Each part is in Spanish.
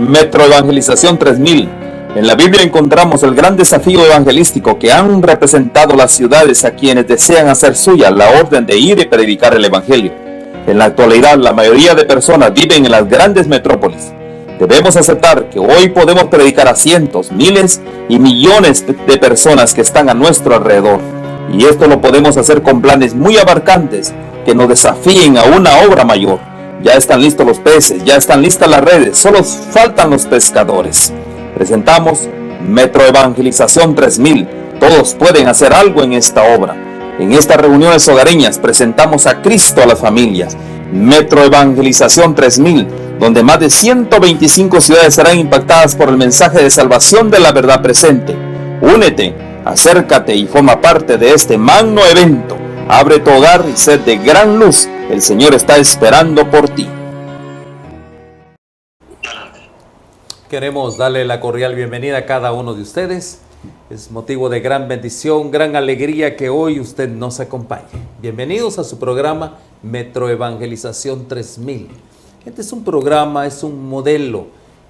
Metro Evangelización 3000. En la Biblia encontramos el gran desafío evangelístico que han representado las ciudades a quienes desean hacer suya la orden de ir y predicar el Evangelio. En la actualidad, la mayoría de personas viven en las grandes metrópolis. Debemos aceptar que hoy podemos predicar a cientos, miles y millones de personas que están a nuestro alrededor. Y esto lo podemos hacer con planes muy abarcantes que nos desafíen a una obra mayor. Ya están listos los peces, ya están listas las redes, solo faltan los pescadores. Presentamos Metro Evangelización 3000. Todos pueden hacer algo en esta obra. En estas reuniones hogareñas presentamos a Cristo a las familias. Metro Evangelización 3000, donde más de 125 ciudades serán impactadas por el mensaje de salvación de la verdad presente. Únete, acércate y forma parte de este magno evento. Abre tu hogar y sed de gran luz. El Señor está esperando por ti. Queremos darle la cordial bienvenida a cada uno de ustedes. Es motivo de gran bendición, gran alegría que hoy usted nos acompañe. Bienvenidos a su programa Metro Evangelización 3000. Este es un programa, es un modelo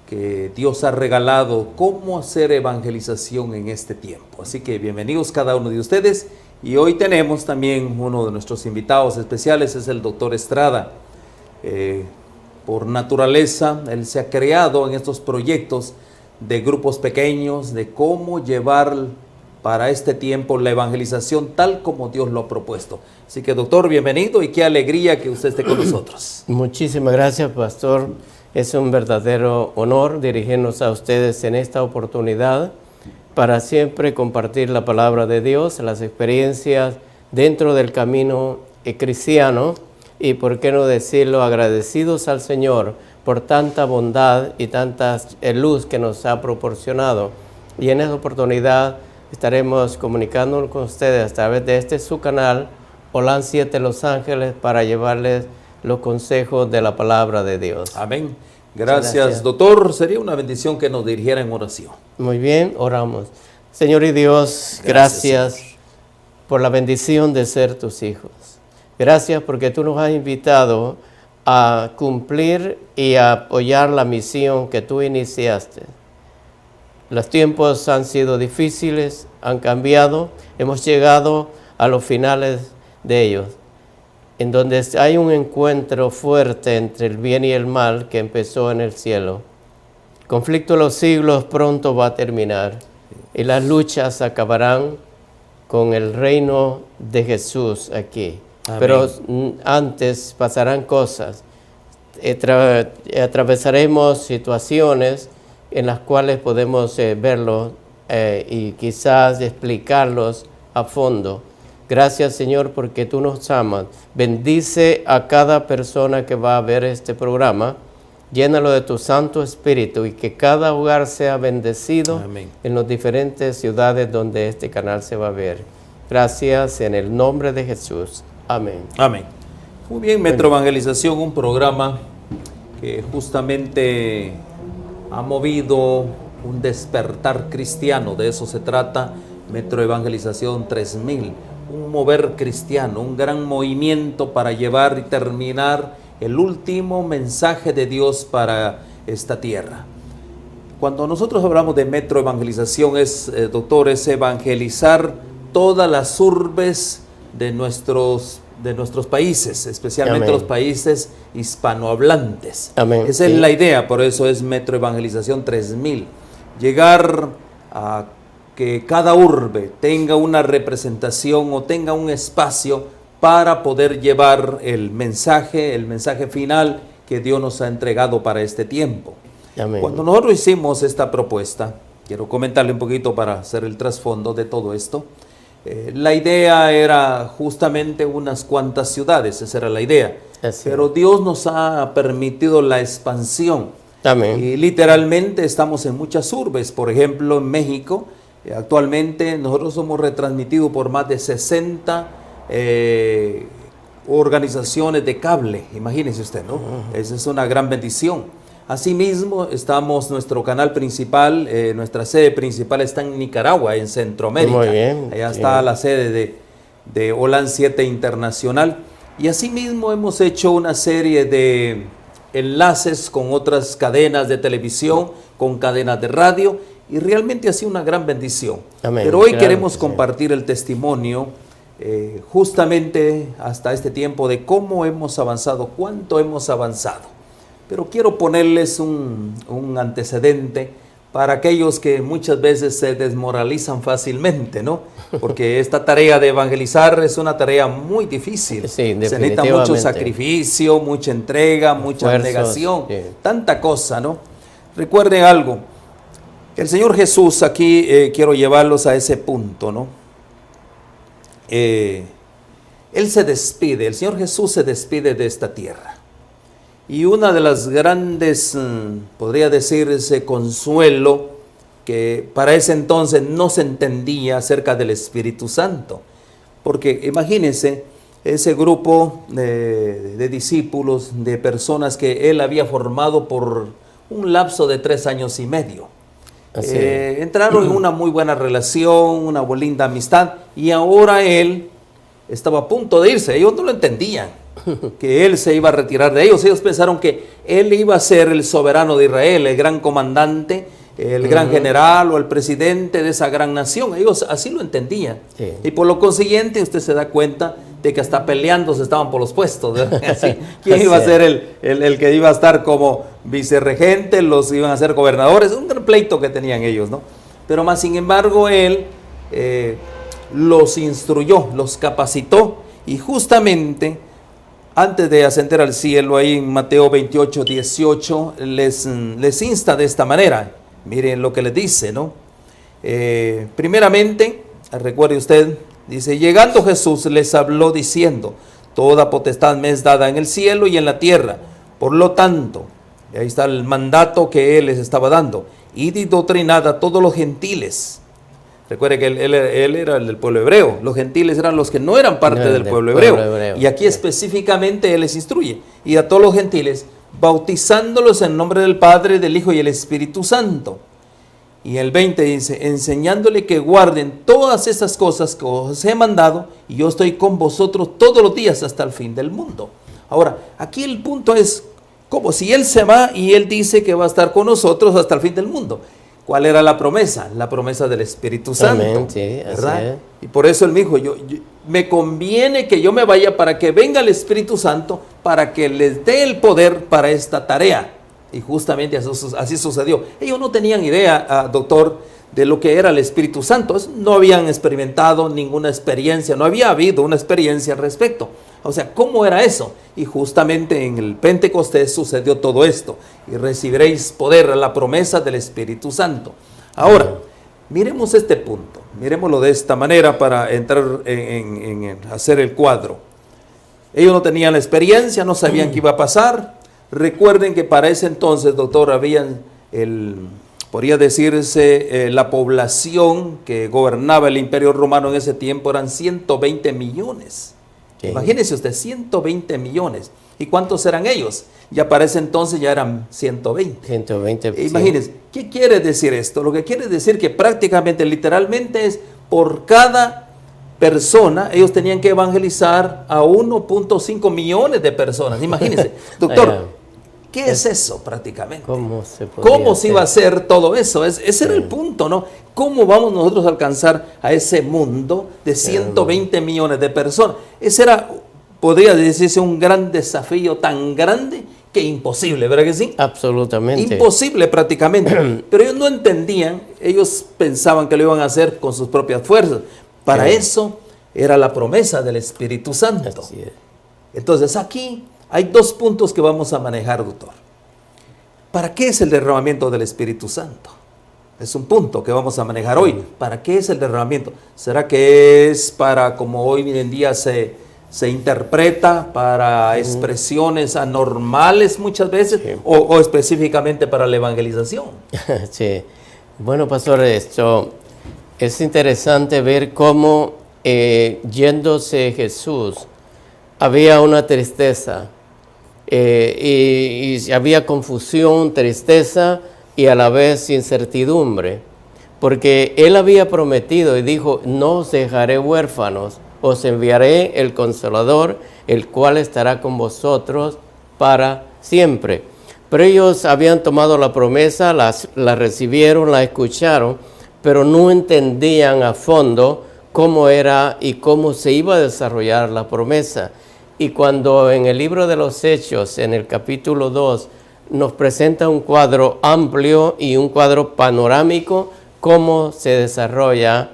que Dios ha regalado cómo hacer evangelización en este tiempo. Así que bienvenidos cada uno de ustedes. Y hoy tenemos también uno de nuestros invitados especiales, es el doctor Estrada. Por naturaleza, él se ha creado en estos proyectos de grupos pequeños, de cómo llevar para este tiempo la evangelización tal como Dios lo ha propuesto. Así que, doctor, bienvenido y qué alegría que usted esté con nosotros. Muchísimas gracias, pastor. Es un verdadero honor dirigirnos a ustedes en esta oportunidad para siempre compartir la palabra de Dios, las experiencias dentro del camino cristiano. Y por qué no decirlo, agradecidos al Señor por tanta bondad y tanta luz que nos ha proporcionado. Y en esta oportunidad estaremos comunicándonos con ustedes a través de su canal, Holan 7 Los Ángeles, para llevarles los consejos de la palabra de Dios. Amén. Gracias, doctor. Sería una bendición que nos dirigiera en oración. Muy bien, oramos. Señor y Dios, gracias por la bendición de ser tus hijos. Gracias porque tú nos has invitado a cumplir y a apoyar la misión que tú iniciaste. Los tiempos han sido difíciles, han cambiado, hemos llegado a los finales de ellos, en donde hay un encuentro fuerte entre el bien y el mal que empezó en el cielo. El conflicto de los siglos pronto va a terminar y las luchas acabarán con el reino de Jesús aquí. Amén. Pero antes pasarán cosas, atravesaremos situaciones en las cuales podemos verlos y quizás explicarlos a fondo. Gracias, Señor, porque tú nos amas. Bendice a cada persona que va a ver este programa, llénalo de tu Santo Espíritu y que cada hogar sea bendecido. Amén. En las diferentes ciudades donde este canal se va a ver. Gracias en el nombre de Jesús. Amén. Amén. Muy bien, Metro Evangelización, un programa que justamente ha movido un despertar cristiano. De eso se trata Metro Evangelización 3000. Un mover cristiano, un gran movimiento para llevar y terminar el último mensaje de Dios para esta tierra. Cuando nosotros hablamos de Metro Evangelización, doctor, es evangelizar todas las urbes de nuestros países, especialmente Amén. Los países hispanohablantes. Amén. Esa es la idea, por eso es Metro Evangelización 3000. Llegar a que cada urbe tenga una representación o tenga un espacio para poder llevar el mensaje final que Dios nos ha entregado para este tiempo. Amén. Cuando nosotros hicimos esta propuesta, quiero comentarle un poquito para hacer el trasfondo de todo esto. La idea era justamente unas cuantas ciudades, esa era la idea. Pero Dios nos ha permitido la expansión. Amén. Y literalmente estamos en muchas urbes. Por ejemplo, en México, actualmente nosotros somos retransmitidos por más de 60 organizaciones de cable. Imagínese usted, ¿no? Esa es una gran bendición. Asimismo, nuestro canal principal, nuestra sede principal está en Nicaragua, en Centroamérica. Muy bien. Allá está la sede de Holan 7 Internacional. Y asimismo hemos hecho una serie de enlaces con otras cadenas de televisión, con cadenas de radio, y realmente ha sido una gran bendición. Amén. Pero hoy Claro queremos que sí. compartir el testimonio justamente hasta este tiempo de cómo hemos avanzado, cuánto hemos avanzado. Pero quiero ponerles un antecedente para aquellos que muchas veces se desmoralizan fácilmente, ¿no? Porque esta tarea de evangelizar es una tarea muy difícil. Sí, Se necesita mucho definitivamente. sacrificio, mucha entrega, mucha Esfuerzos, abnegación, sí. tanta cosa, ¿no? Recuerden algo, que el Señor Jesús, aquí quiero llevarlos a ese punto, ¿no? Él se despide, el Señor Jesús se despide de esta tierra. Y una de las grandes, podría decirse, consuelo, que para ese entonces no se entendía acerca del Espíritu Santo. Porque imagínense ese grupo de discípulos, de personas que Él había formado por un lapso de 3 años y medio. Así es. Entraron en una muy buena relación, una linda amistad, y ahora Él estaba a punto de irse. Ellos no lo entendían, que Él se iba a retirar de ellos. Ellos pensaron que Él iba a ser el soberano de Israel, el gran comandante, el gran general o el presidente de esa gran nación. Ellos así lo entendían. Sí. Y por lo consiguiente usted se da cuenta de que hasta peleándose estaban por los puestos. Así, ¿quién iba a ser el que iba a estar como vicerregente? Los iban a ser gobernadores. Un gran pleito que tenían ellos, ¿no? Pero más sin embargo Él los instruyó, los capacitó, y justamente antes de ascender al cielo, ahí en Mateo 28, 18, les insta de esta manera. Miren lo que les dice, ¿no? Primeramente, recuerde usted, dice: llegando Jesús les habló diciendo: toda potestad me es dada en el cielo y en la tierra. Por lo tanto, ahí está el mandato que Él les estaba dando: id y doctrinad a todos los gentiles. Recuerde que él era el del pueblo hebreo. Los gentiles eran los que no eran parte del pueblo hebreo. Y aquí específicamente Él les instruye: y a todos los gentiles, bautizándolos en nombre del Padre, del Hijo y el Espíritu Santo. Y el 20 dice: enseñándole que guarden todas esas cosas que os he mandado, y yo estoy con vosotros todos los días hasta el fin del mundo. Ahora, aquí el punto es como si Él se va y Él dice que va a estar con nosotros hasta el fin del mundo. ¿Cuál era la promesa? La promesa del Espíritu Santo. Amén, sí, así ¿verdad? es. Y por eso Él me dijo: me conviene que yo me vaya para que venga el Espíritu Santo, para que les dé el poder para esta tarea. Y justamente así sucedió. Ellos no tenían idea, doctor, de lo que era el Espíritu Santo. No habían experimentado ninguna experiencia, no había habido una experiencia al respecto. O sea, ¿cómo era eso? Y justamente en el Pentecostés sucedió todo esto. Y recibiréis poder, la promesa del Espíritu Santo. Ahora, miremos este punto. Miremoslo de esta manera para entrar en hacer el cuadro. Ellos no tenían la experiencia, no sabían qué iba a pasar. Recuerden que para ese entonces, doctor, habían podría decirse, la población que gobernaba el Imperio Romano en ese tiempo eran 120 millones. Sí. Imagínense usted, 120 millones. ¿Y cuántos eran ellos? Ya para ese entonces ya eran 120. 120. Imagínense, sí. ¿Qué quiere decir esto? Lo que quiere decir que prácticamente, literalmente, es por cada persona, ellos tenían que evangelizar a 1.5 millones de personas. Imagínense, doctor, ¿qué es eso prácticamente? ¿Cómo se iba a hacer todo eso? Ese era el punto, ¿no? ¿Cómo vamos nosotros a alcanzar a ese mundo de 120 millones de personas? Ese era, podría decirse, un gran desafío, tan grande que imposible, ¿verdad que sí? Absolutamente. Imposible prácticamente. Pero ellos no entendían, ellos pensaban que lo iban a hacer con sus propias fuerzas. Para eso era la promesa del Espíritu Santo. Así es. Entonces aquí hay 2 puntos que vamos a manejar, doctor. ¿Para qué es el derramamiento del Espíritu Santo? Es un punto que vamos a manejar hoy. ¿Para qué es el derramamiento? ¿Será que es para, como hoy en día se interpreta, para expresiones anormales muchas veces, o específicamente para la evangelización? Sí. Bueno, pastor, esto es interesante ver cómo yéndose Jesús había una tristeza. Y había confusión, tristeza y a la vez incertidumbre, porque Él había prometido y dijo: no os dejaré huérfanos, os enviaré el Consolador, el cual estará con vosotros para siempre. Pero ellos habían tomado la promesa, la recibieron, la escucharon, pero no entendían a fondo cómo era y cómo se iba a desarrollar la promesa. Y cuando en el libro de los Hechos, en el capítulo 2, nos presenta un cuadro amplio y un cuadro panorámico, cómo se desarrolla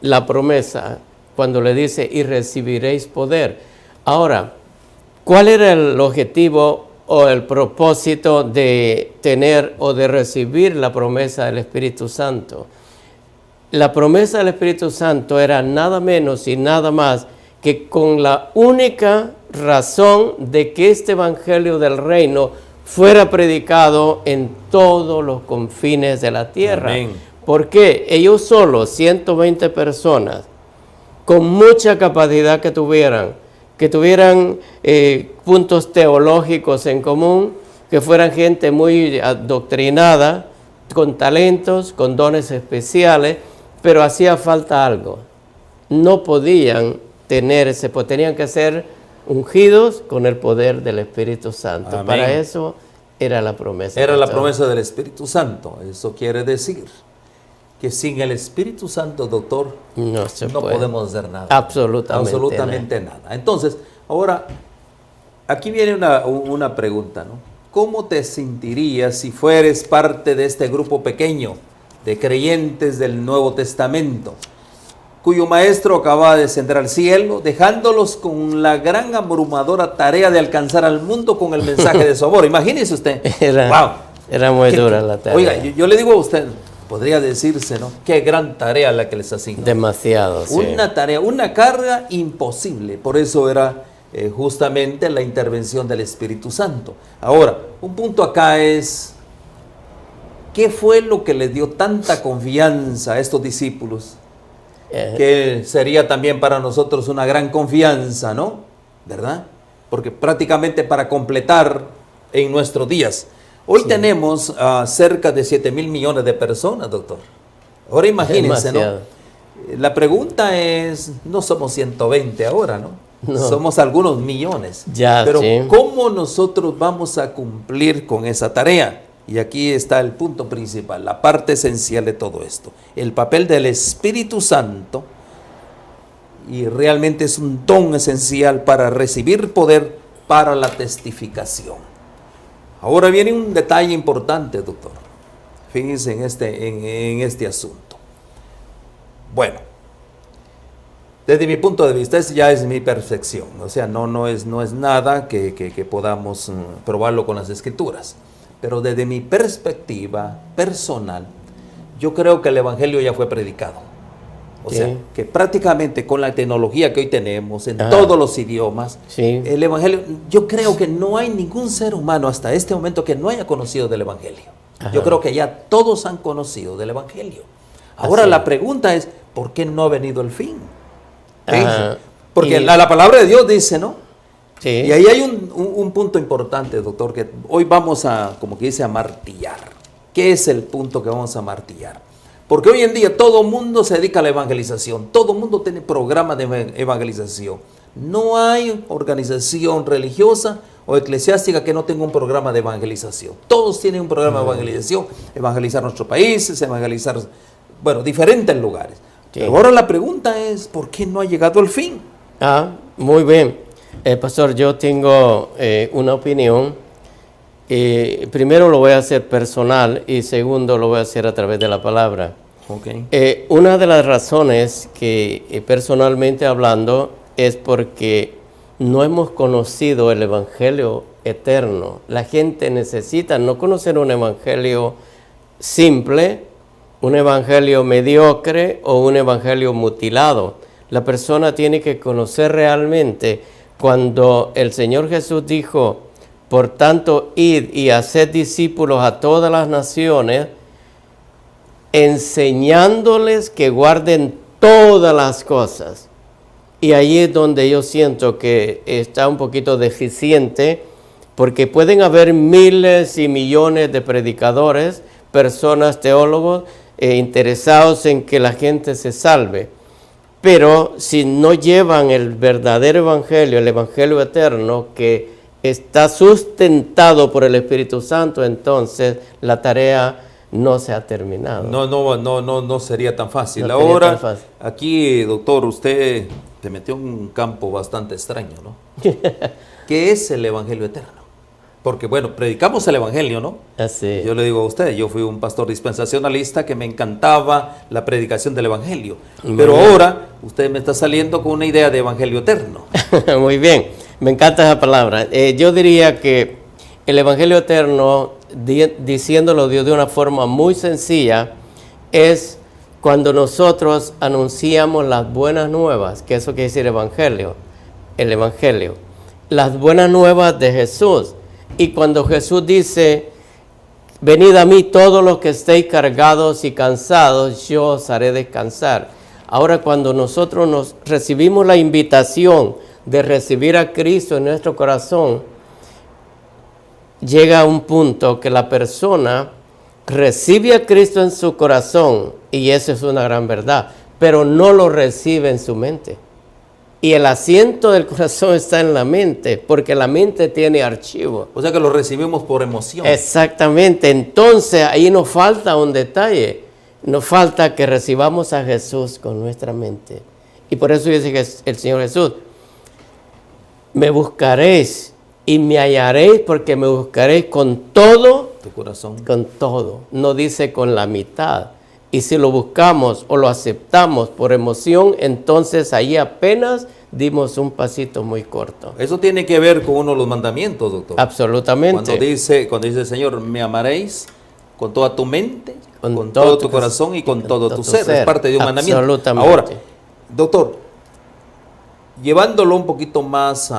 la promesa, cuando le dice, y recibiréis poder. Ahora, ¿cuál era el objetivo o el propósito de tener o de recibir la promesa del Espíritu Santo? La promesa del Espíritu Santo era nada menos y nada más que con la única razón de que este evangelio del reino fuera predicado en todos los confines de la tierra. Amén. ¿Por qué? Ellos solos, 120 personas, con mucha capacidad que tuvieran puntos teológicos en común, que fueran gente muy adoctrinada, con talentos, con dones especiales, pero hacía falta algo. No podían tenían que ser ungidos con el poder del Espíritu Santo. Amén. Para eso era la promesa. Era la promesa del Espíritu Santo. Eso quiere decir que sin el Espíritu Santo, doctor, no puede. Podemos hacer nada. Absolutamente nada. Entonces, ahora, aquí viene una pregunta, ¿no? ¿Cómo te sentirías si fueres parte de este grupo pequeño de creyentes del Nuevo Testamento, cuyo maestro acaba de descender al cielo, dejándolos con la gran abrumadora tarea de alcanzar al mundo con el mensaje de su amor? Imagínese usted. Era muy dura la tarea. Oiga, yo le digo a usted, podría decirse, ¿no? Qué gran tarea la que les asignó. Demasiado, sí. Una tarea, una carga imposible. Por eso era justamente la intervención del Espíritu Santo. Ahora, un punto acá es, ¿qué fue lo que le dio tanta confianza a estos discípulos? Que sería también para nosotros una gran confianza, ¿no? ¿Verdad? Porque prácticamente para completar en nuestros días. Hoy tenemos cerca de 7,000 millones de personas, doctor. Ahora imagínense, ¿no? La pregunta es, no somos 120 ahora, ¿no? Somos algunos millones. Pero ¿cómo nosotros vamos a cumplir con esa tarea? Y aquí está el punto principal, la parte esencial de todo esto. El papel del Espíritu Santo, y realmente es un don esencial para recibir poder para la testificación. Ahora viene un detalle importante, doctor. Fíjense en este asunto. Bueno, desde mi punto de vista, ya es mi percepción. O sea, no es nada que podamos probarlo con las Escrituras. Pero desde mi perspectiva personal, yo creo que el Evangelio ya fue predicado. O sea, que prácticamente con la tecnología que hoy tenemos, en todos los idiomas, el Evangelio, yo creo que no hay ningún ser humano hasta este momento que no haya conocido del Evangelio. Yo creo que ya todos han conocido del Evangelio. Ahora la pregunta es, ¿por qué no ha venido el fin? Porque la palabra de Dios dice, ¿no? Y ahí hay un punto importante, doctor, que hoy vamos a, como que dice, a martillar. ¿Qué es el punto que vamos a martillar? Porque hoy en día todo el mundo se dedica a la evangelización, todo el mundo tiene programa de evangelización. No hay organización religiosa o eclesiástica que no tenga un programa de evangelización. Todos tienen un programa de evangelización, evangelizar nuestros países, evangelizar, bueno, diferentes lugares. Pero ahora la pregunta es, ¿por qué no ha llegado el fin? Muy bien. Pastor, yo tengo una opinión. Primero lo voy a hacer personal y segundo lo voy a hacer a través de la palabra. Una de las razones que personalmente hablando es porque no hemos conocido el Evangelio eterno. La gente necesita no conocer un Evangelio simple, un Evangelio mediocre o un Evangelio mutilado. La persona tiene que conocer realmente. Cuando el Señor Jesús dijo, por tanto, id y haced discípulos a todas las naciones, enseñándoles que guarden todas las cosas. Y ahí es donde yo siento que está un poquito deficiente, porque pueden haber miles y millones de predicadores, personas, teólogos, interesados en que la gente se salve. Pero si no llevan el verdadero evangelio, el evangelio eterno, que está sustentado por el Espíritu Santo, entonces la tarea no se ha terminado. No sería tan fácil. No sería Ahora, tan fácil. aquí, doctor, usted te metió en un campo bastante extraño, ¿no? ¿Qué es el Evangelio eterno? Porque, bueno, predicamos el Evangelio, ¿no? Así. Yo le digo a usted, yo fui un pastor dispensacionalista que me encantaba la predicación del Evangelio. Pero ahora usted me está saliendo con una idea de Evangelio eterno. Muy bien, me encanta esa palabra. Yo diría que el Evangelio eterno, diciéndolo de una forma muy sencilla, es cuando nosotros anunciamos las buenas nuevas, que eso quiere decir Evangelio, el Evangelio, las buenas nuevas de Jesús. Y cuando Jesús dice, venid a mí todos los que estéis cargados y cansados, yo os haré descansar. Ahora, cuando nosotros recibimos la invitación de recibir a Cristo en nuestro corazón, llega a un punto que la persona recibe a Cristo en su corazón, y eso es una gran verdad, pero no lo recibe en su mente. Y el asiento del corazón está en la mente, porque la mente tiene archivo. O sea que lo recibimos por emoción. Exactamente. Entonces ahí nos falta un detalle. Nos falta que recibamos a Jesús con nuestra mente. Y por eso dice el Señor Jesús, me buscaréis y me hallaréis, porque me buscaréis con todo Tu corazón. con todo, no dice con la mitad. Y si lo buscamos o lo aceptamos por emoción, entonces ahí apenas dimos un pasito muy corto. Eso tiene que ver con uno de los mandamientos, doctor. Absolutamente. Cuando dice el Señor, me amaréis con toda tu mente, con todo todo tu tu corazón y con todo tu ser. ser. Es parte de un mandamiento. Absolutamente. Ahora, doctor, llevándolo un poquito más,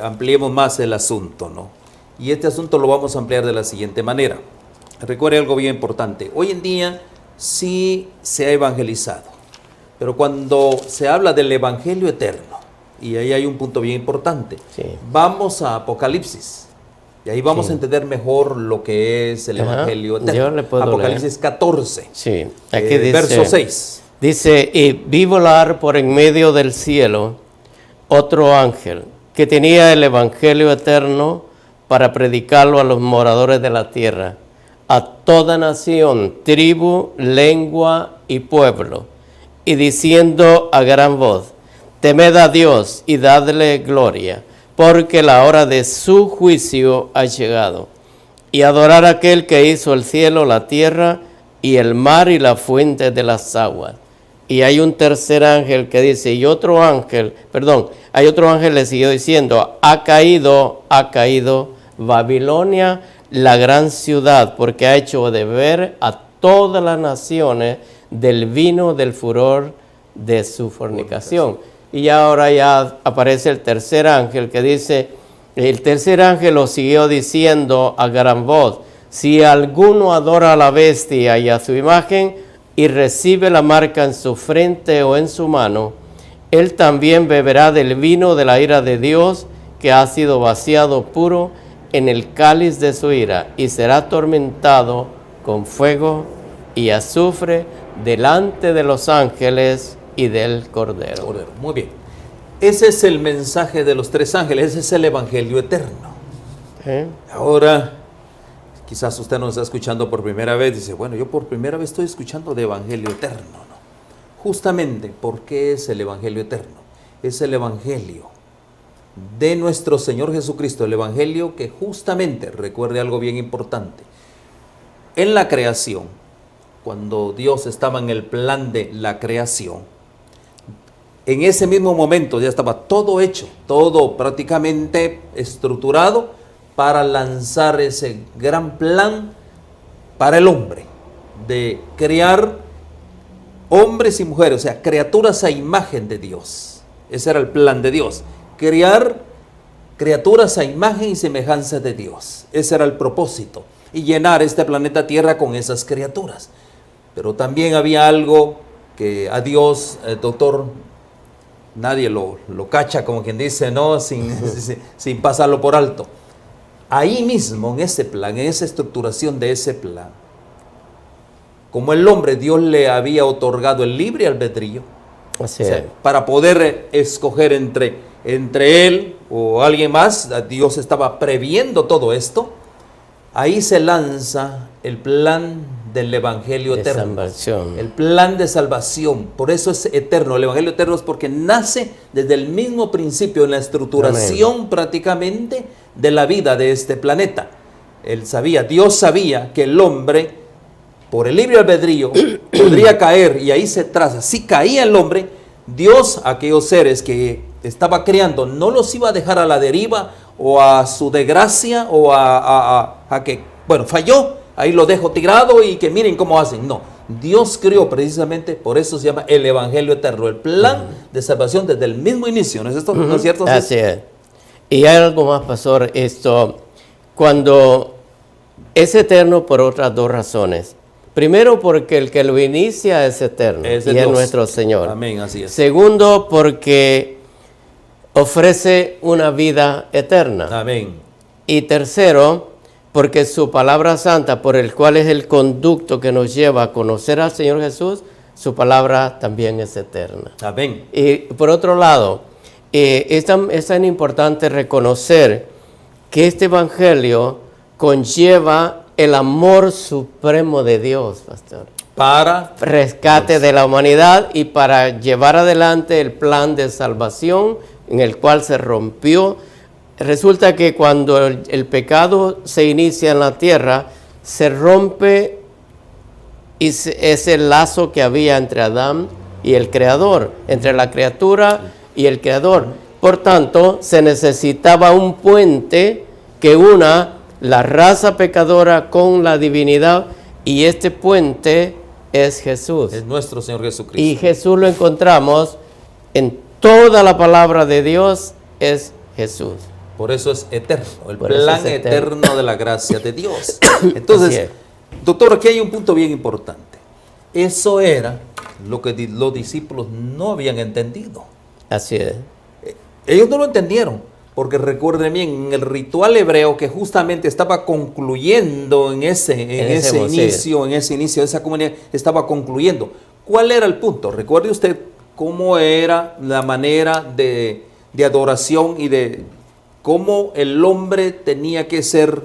ampliemos más el asunto, ¿no? Y este asunto lo vamos a ampliar de la siguiente manera. Recuerde algo bien importante. Hoy en día sí se ha evangelizado, pero cuando se habla del Evangelio eterno, y ahí hay un punto bien importante, Sí. vamos a Apocalipsis, y ahí vamos Sí. a entender mejor lo que es el Ajá. Evangelio eterno. Yo le puedo Apocalipsis 14, Sí, aquí dice, verso 6. Dice, y vi volar por en medio del cielo otro ángel que tenía el Evangelio eterno para predicarlo a los moradores de la tierra, a toda nación, tribu, lengua y pueblo, y diciendo a gran voz, temed a Dios y dadle gloria, porque la hora de su juicio ha llegado, y adorar a aquel que hizo el cielo, la tierra, y el mar y la fuente de las aguas. Y hay un tercer ángel que dice, hay otro ángel le siguió diciendo, ha caído Babilonia, la gran ciudad, porque ha hecho beber a todas las naciones del vino del furor de su fornicación. Y ahora ya aparece el tercer ángel que dice, el tercer ángel lo siguió diciendo a gran voz, si alguno adora a la bestia y a su imagen y recibe la marca en su frente o en su mano, él también beberá del vino de la ira de Dios, que ha sido vaciado puro en el cáliz de su ira, y será atormentado con fuego y azufre delante de los ángeles y del Cordero. Muy bien. Ese es el mensaje de los tres ángeles, ese es el Evangelio eterno. Ahora, quizás usted nos está escuchando por primera vez, dice, bueno, yo por primera vez estoy escuchando de Evangelio eterno, ¿no? Justamente, ¿por qué es el Evangelio eterno? Es el Evangelio de nuestro Señor Jesucristo, el Evangelio que justamente, recuerde algo bien importante, en la creación, cuando Dios estaba en el plan de la creación, en ese mismo momento ya estaba todo hecho, todo prácticamente estructurado para lanzar ese gran plan para el hombre, de crear hombres y mujeres, o sea, criaturas a imagen de Dios. Ese era el plan de Dios, crear criaturas a imagen y semejanza de Dios. Ese era el propósito, y llenar este planeta Tierra con esas criaturas. Pero también había algo que a Dios, doctor, nadie lo cacha, como quien dice, ¿no? sin pasarlo por alto. Ahí mismo, en ese plan, en esa estructuración de ese plan, como el hombre, Dios le había otorgado el libre albedrío, Así o sea, es. para poder escoger entre entre él o alguien más, Dios estaba previendo todo esto, ahí se lanza el plan del Evangelio De eterno. salvación. El plan de salvación, por eso es eterno. El Evangelio eterno es porque nace desde el mismo principio en la estructuración prácticamente de la vida de este planeta. Dios sabía que el hombre, por el libre albedrío, podría caer y ahí se traza. Si caía el hombre, Dios, aquellos seres que estaba creando, no los iba a dejar a la deriva o a su desgracia o a que, bueno, falló, ahí lo dejo tirado y que miren cómo hacen. No, Dios creó precisamente, por eso se llama el Evangelio eterno, el plan de salvación desde el mismo inicio. ¿No es esto? ¿No es cierto? Así es. Y hay algo más, pastor, cuando es eterno por otras dos razones. Primero, porque el que lo inicia es eterno, Es y Dios. es nuestro Señor. Amén, así es. Segundo, porque ofrece una vida eterna. Amén. Y tercero, porque su palabra santa, por el cual es el conducto que nos lleva a conocer al Señor Jesús, su palabra también es eterna. Amén. Y por otro lado, es tan importante reconocer que este evangelio conlleva el amor supremo de Dios, pastor. Para Rescate de la humanidad y para llevar adelante el plan de salvación en el cual se rompió. Resulta que cuando el pecado se inicia en la tierra, se rompe ese lazo que había entre Adán y el Creador, entre la criatura y el Creador. Por tanto, se necesitaba un puente que una la raza pecadora con la divinidad, y este puente es Jesús. es nuestro Señor Jesucristo. Y Jesús lo encontramos en toda la palabra de Dios, es Jesús. Por eso es eterno, el Por eso plan es eterno. eterno de la gracia de Dios. Así Entonces, es. doctor, aquí hay un punto bien importante. Eso era lo que los discípulos no habían entendido. Así es. Ellos no lo entendieron, porque recuerden bien, en el ritual hebreo que justamente estaba concluyendo en ese inicio de esa comunidad, estaba concluyendo. ¿Cuál era el punto? Recuerde usted cómo era la manera de adoración y de cómo el hombre tenía que ser,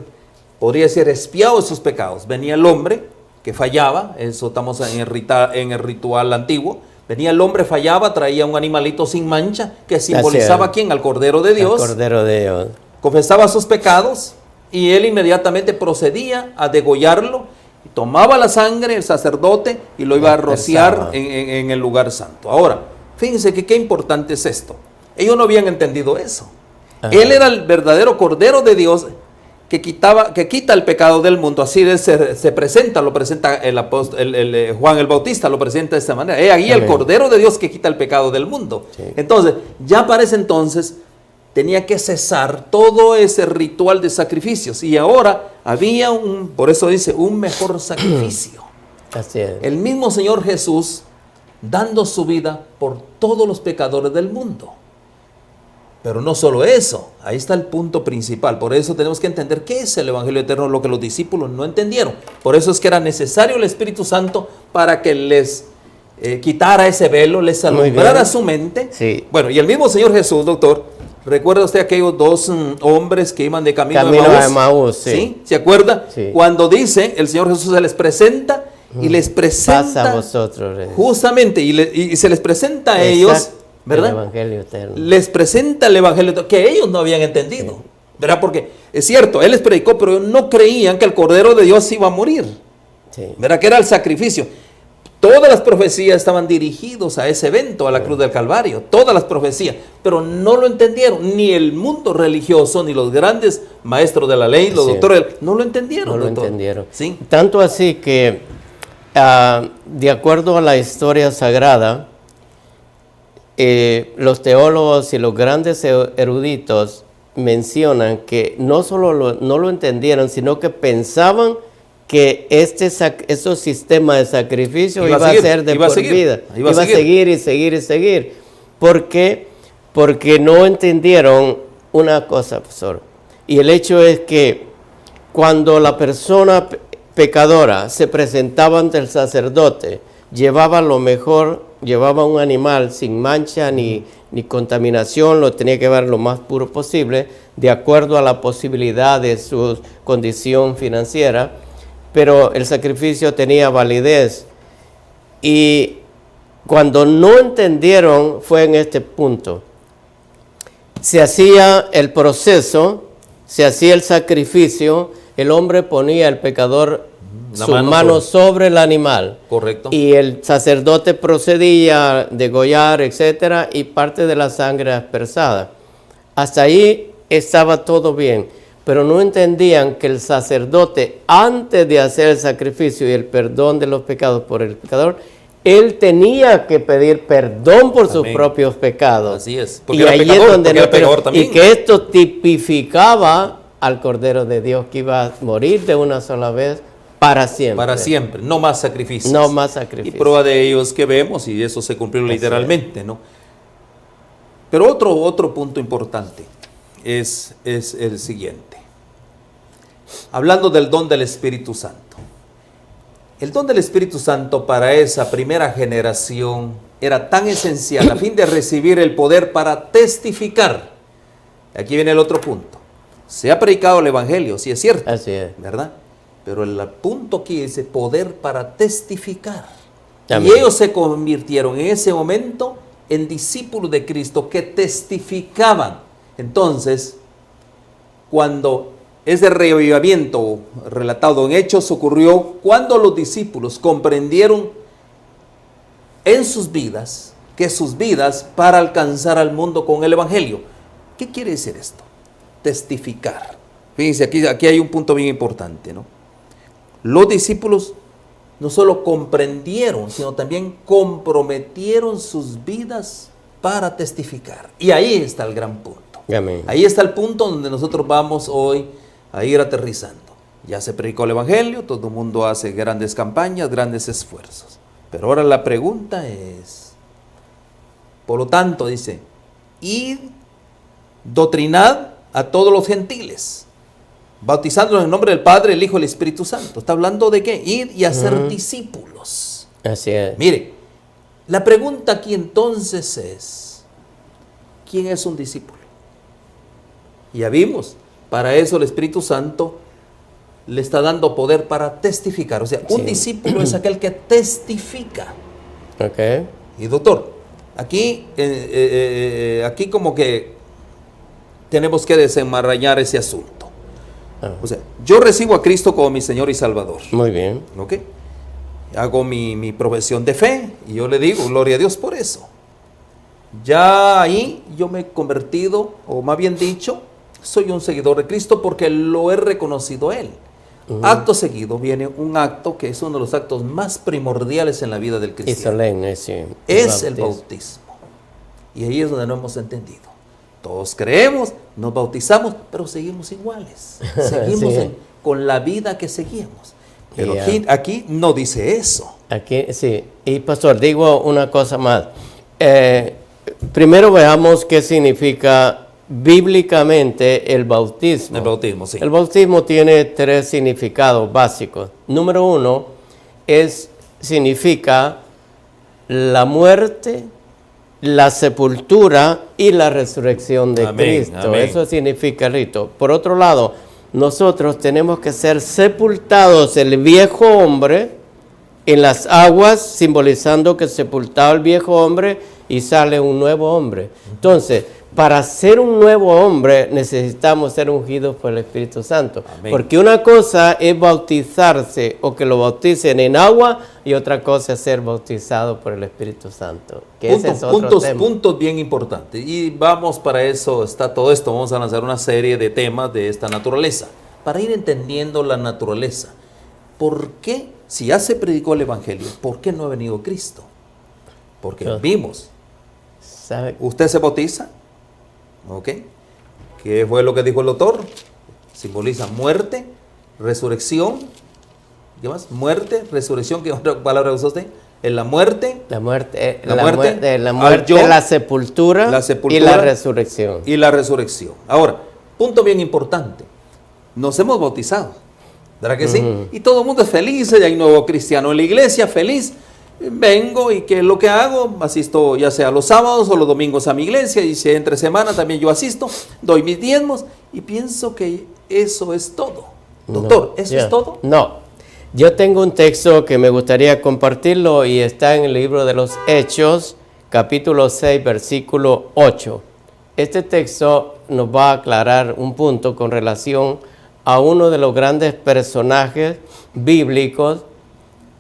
podría ser expiado de sus pecados. Venía el hombre que fallaba, eso estamos en el ritual antiguo. Venía el hombre, fallaba, traía un animalito sin mancha que simbolizaba a quién, al Cordero de Dios. El Cordero de Dios. Confesaba sus pecados y él inmediatamente procedía a degollarlo. Tomaba la sangre, el sacerdote, y lo iba a rociar en el lugar santo. Ahora, fíjense que qué importante es esto. Ellos no habían entendido eso. Ajá. Él era el verdadero Cordero de Dios que quita el pecado del mundo. Así se presenta, lo presenta Juan el Bautista, lo presenta de esta manera. Ahí el Cordero de Dios que quita el pecado del mundo. Sí. Entonces, ya para ese entonces tenía que cesar todo ese ritual de sacrificios. Y ahora había por eso dice, un mejor sacrificio. Así es. El mismo Señor Jesús dando su vida por todos los pecadores del mundo. Pero no solo eso, ahí está el punto principal. Por eso tenemos que entender qué es el Evangelio eterno, lo que los discípulos no entendieron. Por eso es que era necesario el Espíritu Santo para que les quitara ese velo, les alumbrara su mente. Sí. Bueno, y el mismo Señor Jesús, doctor, ¿recuerda usted aquellos dos hombres que iban de camino a Emaús? Sí. ¿Se acuerda? Sí. Cuando dice, el Señor Jesús se les presenta y les presenta. Pasa a vosotros. Justamente, y se les presenta a ellos, ¿verdad? El Evangelio eterno. Les presenta el Evangelio eterno, que ellos no habían entendido, ¿verdad? Porque es cierto, Él les predicó, pero ellos no creían que el Cordero de Dios iba a morir, Sí. ¿verdad? Que era el sacrificio. Todas las profecías estaban dirigidos a ese evento, a la cruz del Calvario, todas las profecías, pero no lo entendieron, ni el mundo religioso, ni los grandes maestros de la ley, los doctores, no lo entendieron. No lo doctor. entendieron. ¿Sí? Tanto así que, de acuerdo a la historia sagrada, los teólogos y los grandes eruditos mencionan que no solo no lo entendieron, sino que pensaban que estos sistemas de sacrificio iba a ser de por vida. Iba a seguir y seguir y seguir. ¿Por qué? Porque no entendieron una cosa, profesor. Y el hecho es que cuando la persona pecadora se presentaba ante el sacerdote, llevaba lo mejor, llevaba un animal sin mancha ni ni contaminación, lo tenía que llevar lo más puro posible, de acuerdo a la posibilidad de su condición financiera, pero el sacrificio tenía validez. Y cuando no entendieron fue en este punto. Se hacía el proceso, se hacía el sacrificio, el hombre ponía el pecador su mano sobre el animal. Correcto. Y el sacerdote procedía a degollar, etcétera, y parte de la sangre aspersada. Hasta ahí estaba todo bien, pero no entendían que el sacerdote, antes de hacer el sacrificio y el perdón de los pecados por el pecador, él tenía que pedir perdón por sus propios pecados. Así es. Y ahí es donde era pecador también. Y que esto tipificaba al Cordero de Dios que iba a morir de una sola vez para siempre. Para siempre, no más sacrificios. No más sacrificios. Y prueba de ello es que vemos, y eso se cumplió literalmente, ¿no? Pero otro punto importante es el siguiente. Hablando del don del Espíritu Santo. El don del Espíritu Santo para esa primera generación era tan esencial a fin de recibir el poder para testificar. Aquí viene el otro punto. Se ha predicado el Evangelio, sí es cierto. Así es. ¿Verdad? Pero el punto aquí dice poder para testificar. También. Y ellos se convirtieron en ese momento en discípulos de Cristo que testificaban. Entonces, cuando ese reavivamiento relatado en Hechos ocurrió cuando los discípulos comprendieron en sus vidas que sus vidas para alcanzar al mundo con el Evangelio. ¿Qué quiere decir esto? Testificar. Fíjense, aquí hay un punto bien importante, ¿no? Los discípulos no solo comprendieron, sino también comprometieron sus vidas para testificar. Y ahí está el gran punto. Amén. Ahí está el punto donde nosotros vamos hoy a ir aterrizando. Ya se predicó el Evangelio, todo el mundo hace grandes campañas, grandes esfuerzos. Pero ahora la pregunta es, por lo tanto, dice, id, doctrinad a todos los gentiles, bautizándolos en el nombre del Padre, el Hijo y el Espíritu Santo. ¿Está hablando de qué? Ir y hacer discípulos. Así es. Mire, la pregunta aquí entonces es, ¿quién es un discípulo? Ya vimos, para eso el Espíritu Santo le está dando poder para testificar. O sea, un discípulo es aquel que testifica. Ok. Y doctor, aquí como que tenemos que desenmarañar ese asunto. O sea, yo recibo a Cristo como mi Señor y Salvador. Muy bien. ¿Ok? Hago mi profesión de fe y yo le digo, gloria a Dios por eso. Ya ahí yo me he convertido, o más bien dicho, soy un seguidor de Cristo porque lo he reconocido a Él. Acto seguido viene un acto que es uno de los actos más primordiales en la vida del cristiano. Y solemne, sí. Es el bautismo. Y ahí es donde no hemos entendido. Todos creemos, nos bautizamos, pero seguimos iguales. Seguimos Sí. con la vida que seguíamos. Pero Yeah. aquí no dice eso. Aquí, sí. Y pastor, digo una cosa más. Primero veamos qué significa bíblicamente el bautismo. El bautismo, sí. El bautismo tiene tres significados básicos. Número uno, significa la muerte, la sepultura y la resurrección de Amén, Cristo. amén. Eso significa el rito. Por otro lado, nosotros tenemos que ser sepultados el viejo hombre en las aguas, simbolizando que sepultado el viejo hombre y sale un nuevo hombre. Entonces, para ser un nuevo hombre necesitamos ser ungidos por el Espíritu Santo. Amén. Porque una cosa es bautizarse o que lo bauticen en agua y otra cosa es ser bautizado por el Espíritu Santo. Que ese es otro tema. Puntos bien importantes. Y vamos, para eso está todo esto. Vamos a lanzar una serie de temas de esta naturaleza. Para ir entendiendo la naturaleza. ¿Por qué, si ya se predicó el Evangelio, por qué no ha venido Cristo? Porque vimos. ¿Sabe? ¿Usted se bautiza? ¿Ok? ¿Qué fue lo que dijo el doctor? Simboliza muerte, resurrección. ¿Qué más? Muerte, resurrección. ¿Qué otra palabra usó usted? En la muerte. La muerte, La muerte, la yo, sepultura y la resurrección. Y la resurrección. Ahora, punto bien importante. Nos hemos bautizado. ¿Verdad que sí? Y todo el mundo es feliz. Y hay nuevo cristiano en la iglesia, feliz. vengo y que lo que hago, asisto ya sea los sábados o los domingos a mi iglesia, y si entre semana también yo asisto, doy mis diezmos y pienso que eso es todo. Doctor, ¿eso es todo? No. Yo tengo un texto que me gustaría compartirlo y está en el libro de los Hechos, capítulo 6, versículo 8. Este texto nos va a aclarar un punto con relación a uno de los grandes personajes bíblicos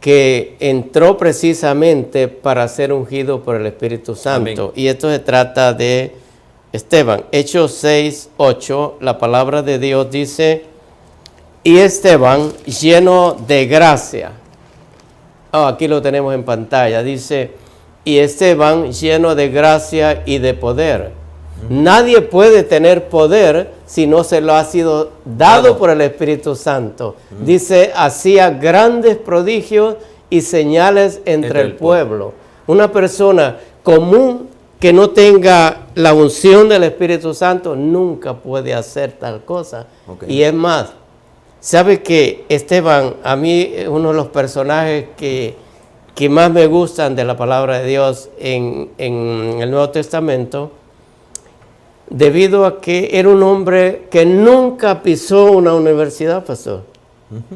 que entró precisamente para ser ungido por el Espíritu Santo. Amén. Y esto se trata de Esteban. Hechos 6, 8, la palabra de Dios dice, y Esteban, lleno de gracia. Aquí lo tenemos en pantalla. Dice, y Esteban, lleno de gracia y de poder. Nadie puede tener poder si no se lo ha sido dado por el Espíritu Santo. Dice, hacía grandes prodigios y señales entre el pueblo. Una persona común que no tenga la unción del Espíritu Santo nunca puede hacer tal cosa. Okay. Y es más, ¿sabe que Esteban, a mí uno de los personajes que más me gustan de la palabra de Dios en el Nuevo Testamento, debido a que era un hombre que nunca pisó una universidad, pastor.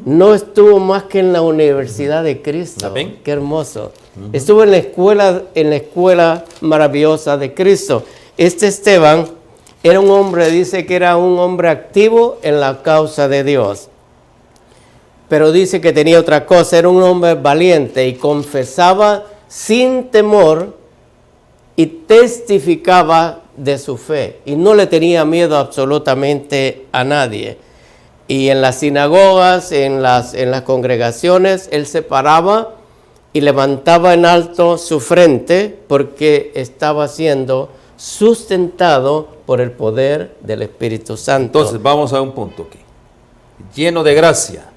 No estuvo más que en la Universidad de Cristo. ¿Amén? Qué hermoso. Estuvo en la escuela maravillosa de Cristo. Este Esteban era un hombre, dice que era un hombre activo en la causa de Dios. Pero dice que tenía otra cosa, era un hombre valiente y confesaba sin temor y testificaba de su fe y no le tenía miedo absolutamente a nadie. Y en las sinagogas, en las congregaciones, él se paraba y levantaba en alto su frente porque estaba siendo sustentado por el poder del Espíritu Santo. Entonces vamos a un punto aquí, lleno de gracia.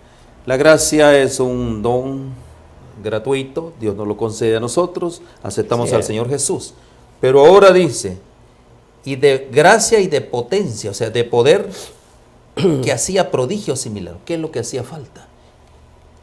La gracia es un don gratuito, Dios nos lo concede a nosotros, aceptamos al Señor Jesús. Pero ahora dice, y de gracia y de potencia, o sea, de poder, que hacía prodigios y milagros. ¿Qué es lo que hacía falta?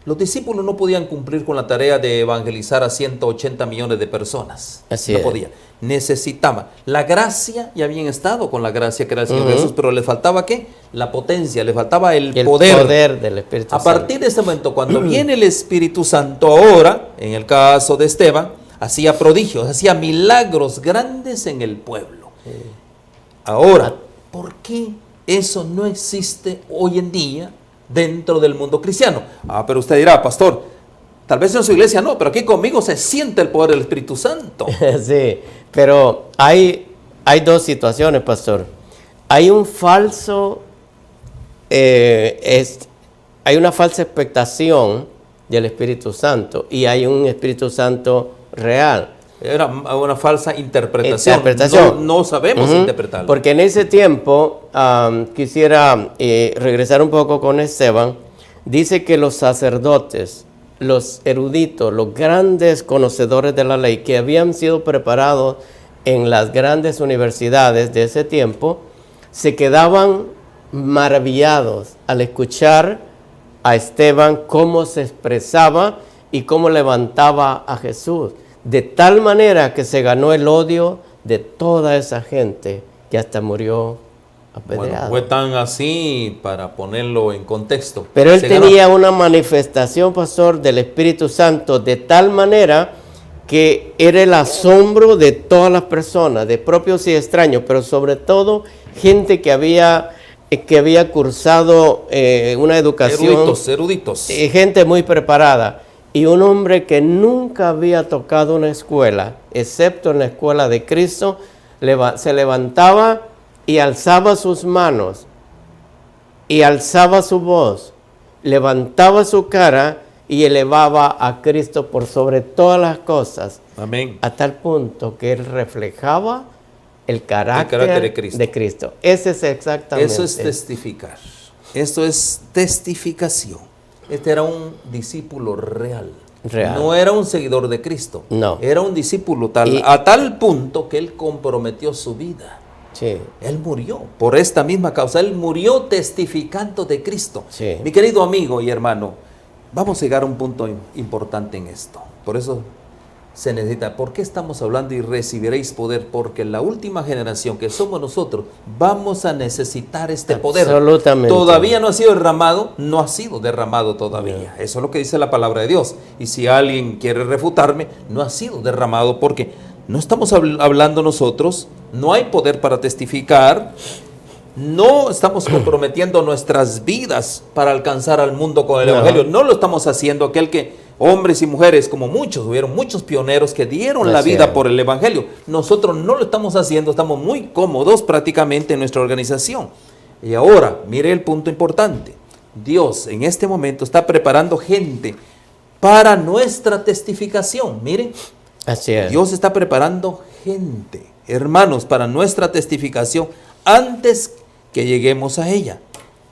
Los discípulos no podían cumplir con la tarea de evangelizar a 180 millones de personas. No podían. Necesitaban. La gracia, ya habían estado con la gracia que era el Señor Jesús, pero les faltaba ¿qué? La potencia, les faltaba el poder del Espíritu Santo. A partir de este momento, cuando viene el Espíritu Santo ahora, en el caso de Esteban, hacía prodigios, hacía milagros grandes en el pueblo. Ahora, ¿por qué eso no existe hoy en día dentro del mundo cristiano? Pero usted dirá, pastor, tal vez en su iglesia no, pero aquí conmigo se siente el poder del Espíritu Santo. Sí, pero hay dos situaciones, pastor. Hay un falso, hay una falsa expectación del Espíritu Santo y hay un Espíritu Santo real. Era una falsa interpretación. No sabemos interpretarlo. Porque en ese tiempo, quisiera regresar un poco con Esteban, dice que los sacerdotes, los eruditos, los grandes conocedores de la ley que habían sido preparados en las grandes universidades de ese tiempo, se quedaban maravillados al escuchar a Esteban cómo se expresaba y cómo levantaba a Jesús. De tal manera que se ganó el odio de toda esa gente que hasta murió apedreado. Bueno, fue tan así para ponerlo en contexto. Pero él tenía una manifestación, pastor, del Espíritu Santo de tal manera que era el asombro de todas las personas, de propios y extraños, pero sobre todo gente que había cursado una educación. Eruditos. Gente muy preparada. Y un hombre que nunca había tocado una escuela, excepto en la escuela de Cristo, se levantaba y alzaba sus manos, y alzaba su voz, levantaba su cara y elevaba a Cristo por sobre todas las cosas. Amén. A tal punto que él reflejaba el carácter de Cristo. Ese es exactamente. Eso es testificar. Esto es testificación. Este era un discípulo real. No era un seguidor de Cristo. No. Era un discípulo a tal punto que él comprometió su vida. Sí. Él murió por esta misma causa. Él murió testificando de Cristo. Sí. Mi querido amigo y hermano, vamos a llegar a un punto importante en esto. Por eso se necesita. ¿Por qué estamos hablando y recibiréis poder? Porque la última generación que somos nosotros vamos a necesitar este poder. Absolutamente. Todavía no ha sido derramado, no ha sido derramado todavía. Eso es lo que dice la palabra de Dios. Y si alguien quiere refutarme, no ha sido derramado porque no estamos hablando nosotros, no hay poder para testificar, no estamos comprometiendo nuestras vidas para alcanzar al mundo con el Evangelio. No lo estamos haciendo aquel que hombres y mujeres, como muchos, hubieron muchos pioneros que dieron la vida por el Evangelio. Nosotros no lo estamos haciendo, estamos muy cómodos prácticamente en nuestra organización. Y ahora, mire el punto importante. Dios en este momento está preparando gente para nuestra testificación. Miren, Así es. Dios está preparando gente, hermanos, para nuestra testificación antes que lleguemos a ella.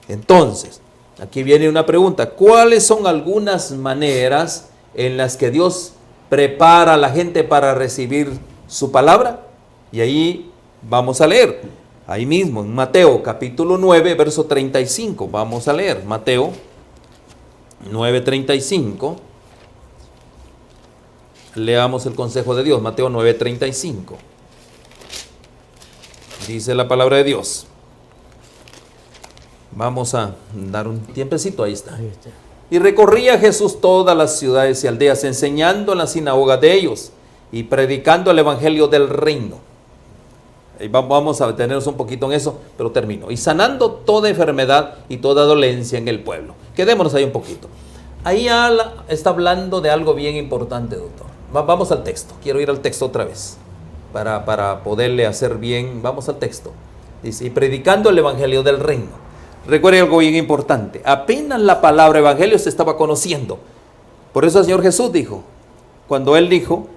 Entonces, aquí viene una pregunta. ¿Cuáles son algunas maneras en las que Dios prepara a la gente para recibir su palabra? Y ahí vamos a leer. Ahí mismo, en Mateo capítulo 9, verso 35. Vamos a leer Mateo 9:35. Leamos el consejo de Dios. Mateo 9:35. Dice la palabra de Dios. Vamos a dar un tiempecito, ahí está. Y recorría Jesús todas las ciudades y aldeas, enseñando en la sinagoga de ellos y predicando el evangelio del reino. Y vamos a detenernos un poquito en eso, pero termino. Y sanando toda enfermedad y toda dolencia en el pueblo. Quedémonos ahí un poquito. Ahí está hablando de algo bien importante, doctor. Vamos al texto. Quiero ir al texto otra vez para poderle hacer bien. Vamos al texto. Dice, y predicando el evangelio del reino. Recuerde algo bien importante. Apenas la palabra evangelio se estaba conociendo. Por eso el Señor Jesús dijo, cuando Él dijo,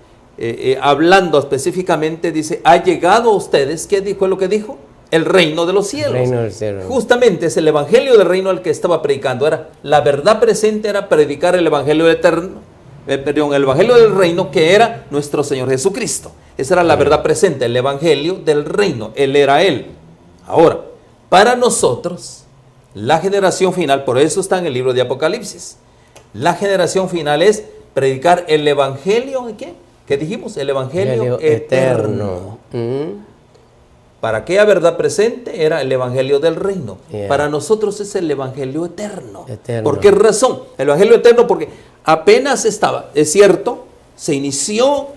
hablando específicamente, dice, ha llegado a ustedes, ¿qué dijo? ¿Lo que dijo? El reino de los cielos. Reino del cielo. Justamente es el evangelio del reino al que estaba predicando. Era la verdad presente, era predicar el evangelio eterno, el evangelio del reino, que era nuestro Señor Jesucristo. Esa era la verdad presente, el evangelio del reino. Él era Él. Ahora, para nosotros, la generación final, por eso está en el libro de Apocalipsis. La generación final es predicar el evangelio ¿de qué? ¿Qué dijimos? El evangelio eterno. Para aquella verdad presente era el evangelio del reino. Para nosotros es el evangelio eterno. ¿Por qué razón? El evangelio eterno porque apenas estaba, es cierto, se inició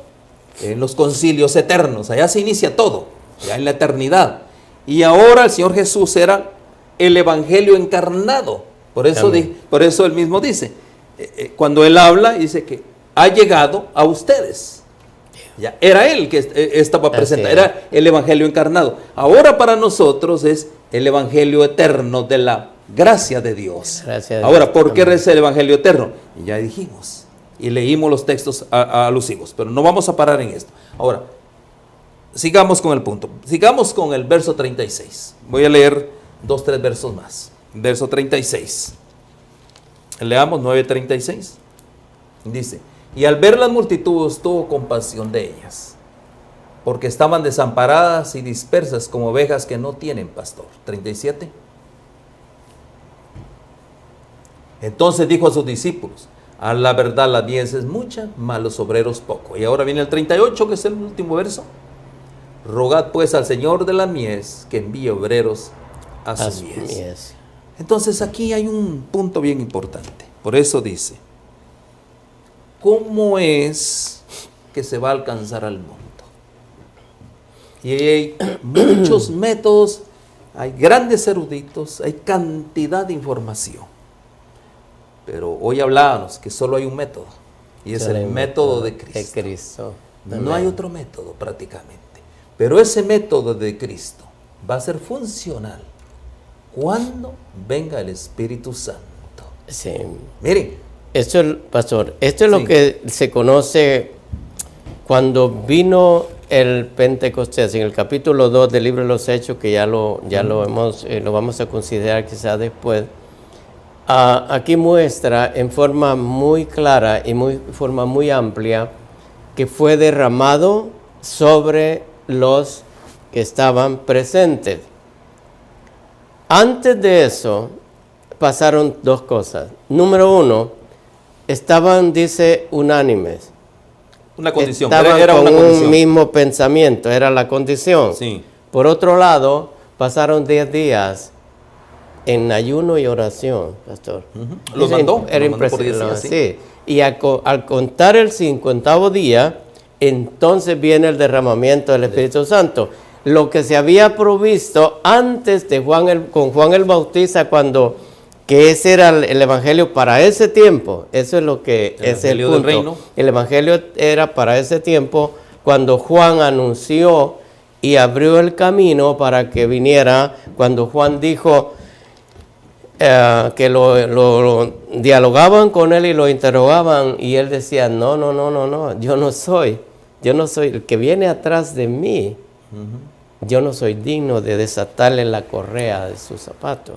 en los concilios eternos. Allá se inicia todo, ya en la eternidad. Y ahora el Señor Jesús era el evangelio encarnado. Por eso Él mismo dice, cuando Él habla, dice que ha llegado a ustedes. Ya, era Él que estaba presente, era el evangelio encarnado. Ahora para nosotros es el evangelio eterno de la gracia de Dios. Ahora, ¿por qué es el evangelio eterno? Ya dijimos y leímos los textos alusivos, pero no vamos a parar en esto. Ahora, sigamos con el punto. Sigamos con el verso 36. Voy a leer 2-3 versos más. Verso 36. Leamos 9:36. Dice, y al ver las multitudes tuvo compasión de ellas, porque estaban desamparadas y dispersas como ovejas que no tienen pastor. 37. Entonces dijo a sus discípulos, a la verdad la mies es mucha, mas los obreros poco. Y ahora viene el 38, que es el último verso. Rogad pues al Señor de la mies que envíe obreros a su mies. Entonces aquí hay un punto bien importante. Por eso dice, ¿cómo es que se va a alcanzar al mundo? Y hay muchos métodos, hay grandes eruditos, hay cantidad de información. Pero hoy hablábamos que solo hay un método, y es el método de Cristo. No hay otro método prácticamente. Pero ese método de Cristo va a ser funcional cuando venga el Espíritu Santo. Sí. Miren. Pastor, esto es lo que se conoce cuando vino el Pentecostés, en el capítulo 2 del libro de los Hechos, que ya lo vamos a considerar quizás después. Aquí muestra en forma muy clara y forma muy amplia que fue derramado sobre los que estaban presentes. Antes de eso pasaron dos cosas. Número uno, estaban, dice, unánimes. Una condición, estaban era con una un condición. mismo pensamiento, era la condición. Sí. Por otro lado, pasaron 10 días en ayuno y oración, pastor. Los mandó, Era los mandó por 10 impresionante, días, sí. Y al contar el 50º día, entonces viene el derramamiento del Espíritu Santo. Lo que se había provisto antes de con Juan el Bautista, que ese era el evangelio para ese tiempo. Eso es lo que El es el evangelio del punto. reino. El evangelio era para ese tiempo cuando Juan anunció y abrió el camino para que viniera. Cuando Juan dijo que lo dialogaban con él y lo interrogaban, y él decía, no, yo no soy el que viene atrás de mí. Yo no soy digno de desatarle la correa de su zapato.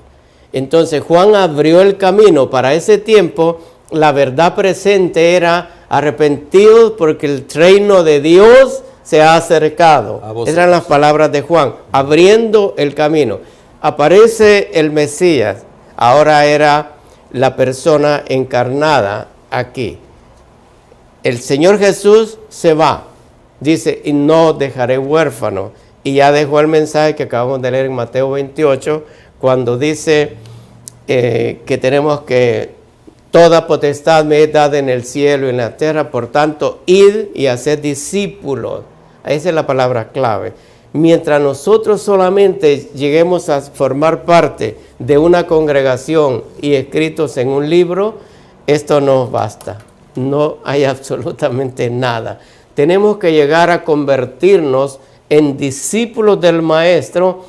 Entonces Juan abrió el camino para ese tiempo. La verdad presente era arrepentidos porque el reino de Dios se ha acercado. Esas eran las palabras de Juan, abriendo el camino. Aparece el Mesías, ahora era la persona encarnada aquí. El Señor Jesús se va, dice, y no dejaré huérfano. Y ya dejó el mensaje que acabamos de leer en Mateo 28, cuando dice que tenemos que toda potestad me es dada en el cielo y en la tierra, por tanto, id y haced discípulos. Esa es la palabra clave. Mientras nosotros solamente lleguemos a formar parte de una congregación y escritos en un libro, esto no basta. No hay absolutamente nada. Tenemos que llegar a convertirnos en discípulos del Maestro,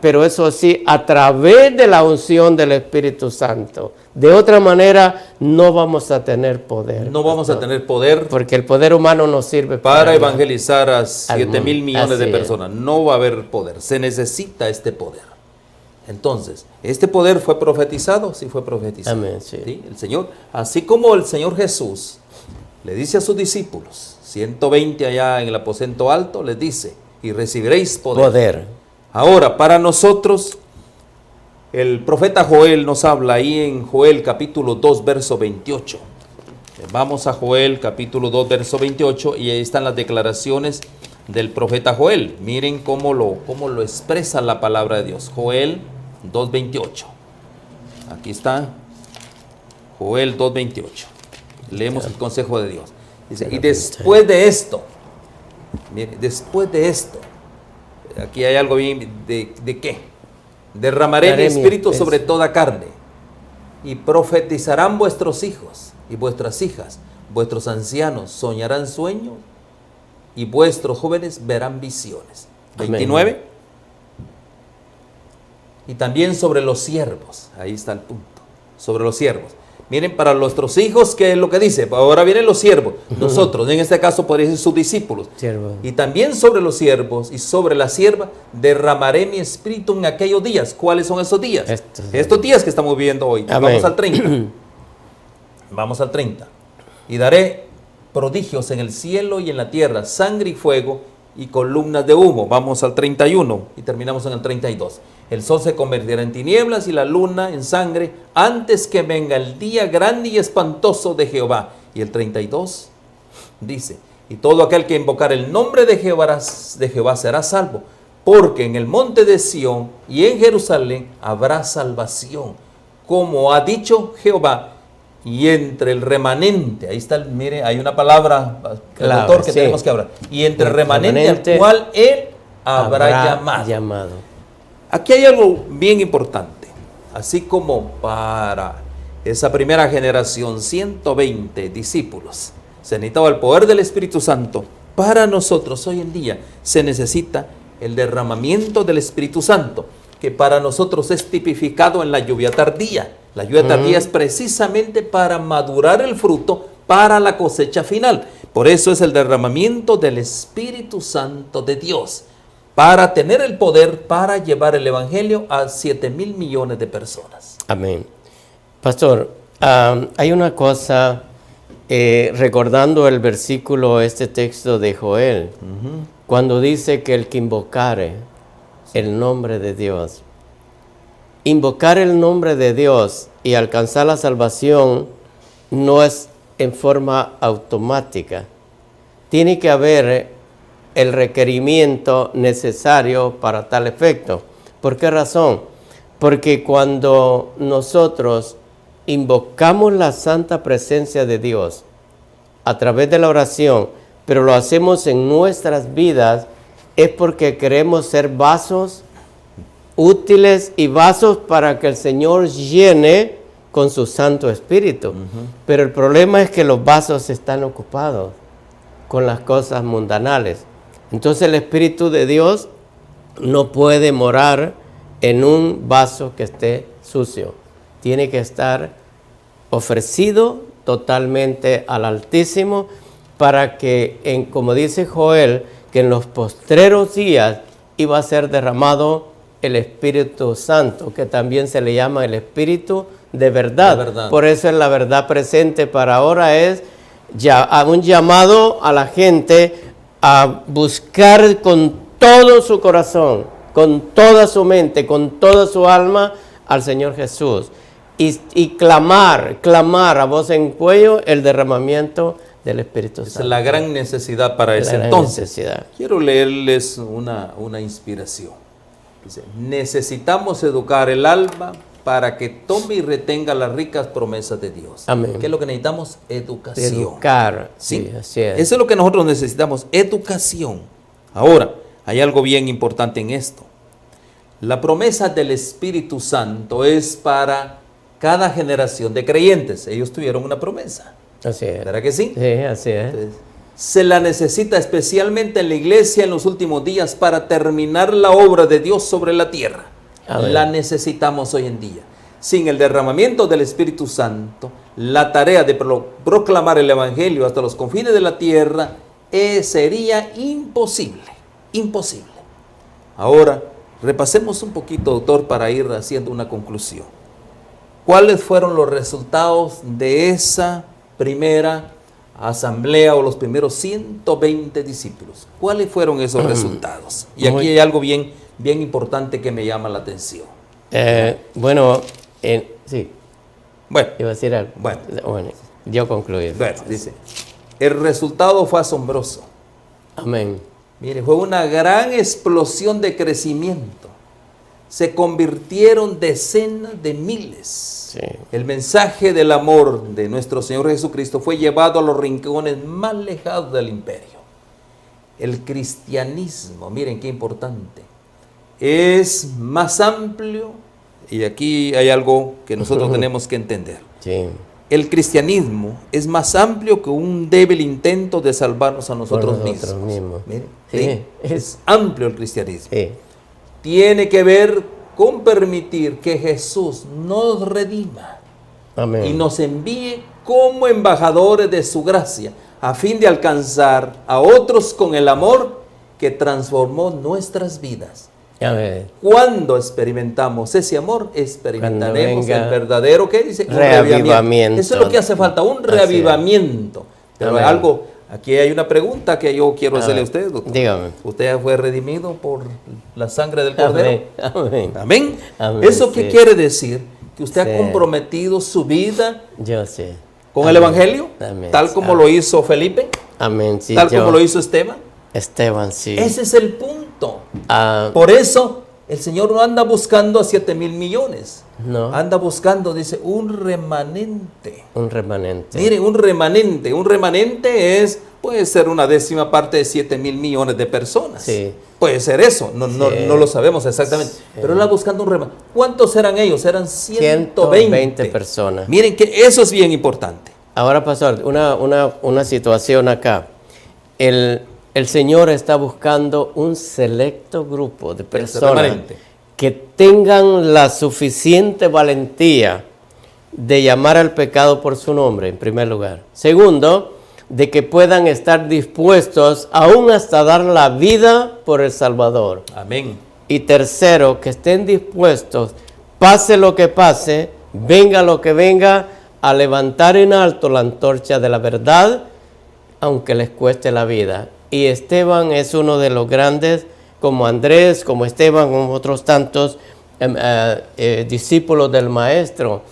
pero eso sí, a través de la unción del Espíritu Santo. De otra manera, no vamos a tener poder. No vamos a tener poder porque el poder humano no sirve para evangelizar a 7,000 millones Así de es. personas. No va a haber poder. Se necesita este poder. Entonces, ¿este poder fue profetizado? Sí fue profetizado. Amén, sí. ¿Sí? El Señor, así como el Señor Jesús le dice a sus discípulos, 120 allá en el aposento alto, les dice, y recibiréis poder. Ahora, para nosotros, el profeta Joel nos habla ahí en Joel capítulo 2, verso 28. Vamos a Joel capítulo 2, verso 28, y ahí están las declaraciones del profeta Joel. Miren cómo lo expresa la palabra de Dios. Joel 2, 28. Aquí está Joel 2, 28. Leemos el consejo de Dios. Dice, y después de esto, mire, después de esto, aquí hay algo bien, ¿de qué? Derramaré mi espíritu sobre toda carne, y profetizarán vuestros hijos y vuestras hijas, vuestros ancianos soñarán sueños, y vuestros jóvenes verán visiones. 29. Amén. Y también sobre los siervos, ahí está el punto, sobre los siervos. Miren, para nuestros hijos, ¿qué es lo que dice? Ahora vienen los siervos. Nosotros, en este caso, podrían ser sus discípulos. Siervo. Y también sobre los siervos y sobre la sierva, derramaré mi espíritu en aquellos días. ¿Cuáles son esos días? Estos días que estamos viviendo hoy. Amén. Vamos al 30. Vamos al 30. Y daré prodigios en el cielo y en la tierra, sangre y fuego y columnas de humo. Vamos al 31 y terminamos en el 32. El sol se convertirá en tinieblas y la luna en sangre antes que venga el día grande y espantoso de Jehová. Y el 32 dice, y todo aquel que invocar el nombre de Jehová será salvo, porque en el monte de Sión y en Jerusalén habrá salvación, como ha dicho Jehová, y entre el remanente, ahí está, mire, hay una palabra, claro, que tenemos que hablar, y entre el remanente al cual él habrá llamado. Aquí hay algo bien importante, así como para esa primera generación, 120 discípulos, se necesitaba el poder del Espíritu Santo. Para nosotros hoy en día se necesita el derramamiento del Espíritu Santo, que para nosotros es tipificado en la lluvia tardía. La lluvia tardía es precisamente para madurar el fruto para la cosecha final. Por eso es el derramamiento del Espíritu Santo de Dios, para tener el poder para llevar el Evangelio a 7,000 millones de personas. Amén. Pastor, hay una cosa, recordando el versículo, este texto de Joel, cuando dice que el que invocare el nombre de Dios, invocar el nombre de Dios y alcanzar la salvación no es en forma automática, tiene que haber el requerimiento necesario para tal efecto. ¿Por qué razón? Porque cuando nosotros invocamos la santa presencia de Dios a través de la oración, pero lo hacemos en nuestras vidas, es porque queremos ser vasos útiles y vasos para que el Señor llene con su Santo Espíritu. Pero el problema es que los vasos están ocupados con las cosas mundanales. Entonces el Espíritu de Dios no puede morar en un vaso que esté sucio. Tiene que estar ofrecido totalmente al Altísimo para que, como dice Joel, que en los postreros días iba a ser derramado el Espíritu Santo, que también se le llama el Espíritu de verdad. Por eso es la verdad presente para ahora, es ya un llamado a la gente a buscar con todo su corazón, con toda su mente, con toda su alma al Señor Jesús y clamar a voz en cuello el derramamiento del Espíritu Santo. Esa es la gran necesidad para ese entonces. Quiero leerles una inspiración. Dice: necesitamos educar el alma para que tome y retenga las ricas promesas de Dios. Amén. ¿Qué es lo que necesitamos? Educación. Educar. Sí, así es. Eso es lo que nosotros necesitamos, educación. Ahora, hay algo bien importante en esto. La promesa del Espíritu Santo es para cada generación de creyentes. Ellos tuvieron una promesa. Así es. ¿Verdad que sí? Sí, así es. Entonces, se la necesita especialmente en la iglesia en los últimos días para terminar la obra de Dios sobre la tierra. Amén. La necesitamos hoy en día. Sin el derramamiento del Espíritu Santo, la tarea de proclamar el Evangelio hasta los confines de la tierra sería imposible. Imposible. Ahora, repasemos un poquito, doctor, para ir haciendo una conclusión. ¿Cuáles fueron los resultados de esa primera asamblea o los primeros 120 discípulos? ¿Cuáles fueron esos resultados? Y aquí hay algo bien importante que me llama la atención. Sí. Bueno. Iba a decir algo. Bueno, yo concluyo. Bueno, dice, el resultado fue asombroso. Amén. Mire, fue una gran explosión de crecimiento. Se convirtieron decenas de miles. Sí. El mensaje del amor de nuestro Señor Jesucristo fue llevado a los rincones más lejanos del imperio. El cristianismo, miren qué importante, es más amplio, y aquí hay algo que nosotros tenemos que entender. Sí. El cristianismo es más amplio que un débil intento de salvarnos a nosotros mismos. Miren, sí. Es amplio el cristianismo. Sí. Tiene que ver con permitir que Jesús nos redima. Amén. Y nos envíe como embajadores de su gracia, a fin de alcanzar a otros con el amor que transformó nuestras vidas. Amén. Cuando experimentamos ese amor, experimentaremos el verdadero, ¿qué dice? Reavivamiento. Eso es lo que hace falta, un reavivamiento. Pero Amén. algo, aquí hay una pregunta que yo quiero hacerle a usted, doctor. Dígame. ¿Usted fue redimido por la sangre del Cordero? Amén. Amén. Amén. ¿Eso qué quiere decir? Que usted ha comprometido su vida yo sé. con el Evangelio, Amén. tal como lo hizo Felipe, Amén. Sí, tal como lo hizo Esteban. Esteban, sí. Ese es el punto. Por eso el Señor no anda buscando a 7,000 millones. No. Anda buscando, dice, un remanente. Un remanente. Mire, un remanente. Un remanente puede ser una 10ª parte de 7,000 millones de personas. Sí. Puede ser eso, no lo sabemos exactamente. Sí. Pero él anda buscando un remanente. ¿Cuántos eran ellos? Eran 120 personas. Miren que eso es bien importante. Ahora, pastor, una situación acá. El Señor está buscando un selecto grupo de personas que tengan la suficiente valentía de llamar al pecado por su nombre, en primer lugar. Segundo, de que puedan estar dispuestos aún hasta dar la vida por el Salvador. Amén. Y tercero, que estén dispuestos, pase lo que pase, venga lo que venga, a levantar en alto la antorcha de la verdad, aunque les cueste la vida. Y Esteban es uno de los grandes, como Andrés, como Esteban, como otros tantos discípulos del Maestro.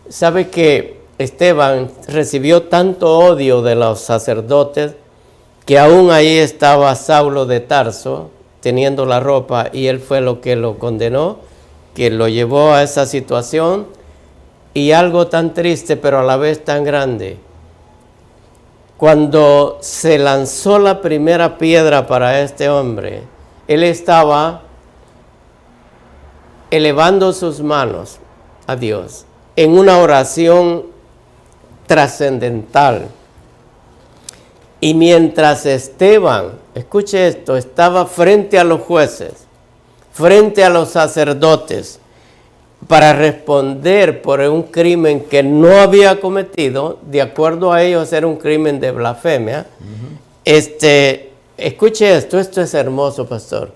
¿Sabe que Esteban recibió tanto odio de los sacerdotes que aún ahí estaba Saulo de Tarso, teniendo la ropa, y él fue lo que lo condenó, que lo llevó a esa situación, y algo tan triste, pero a la vez tan grande. Cuando se lanzó la primera piedra para este hombre, él estaba elevando sus manos a Dios en una oración trascendental. Y mientras Esteban, escuche esto, estaba frente a los jueces, frente a los sacerdotes, para responder por un crimen que no había cometido, de acuerdo a ellos era un crimen de blasfemia. Escuche esto es hermoso, pastor.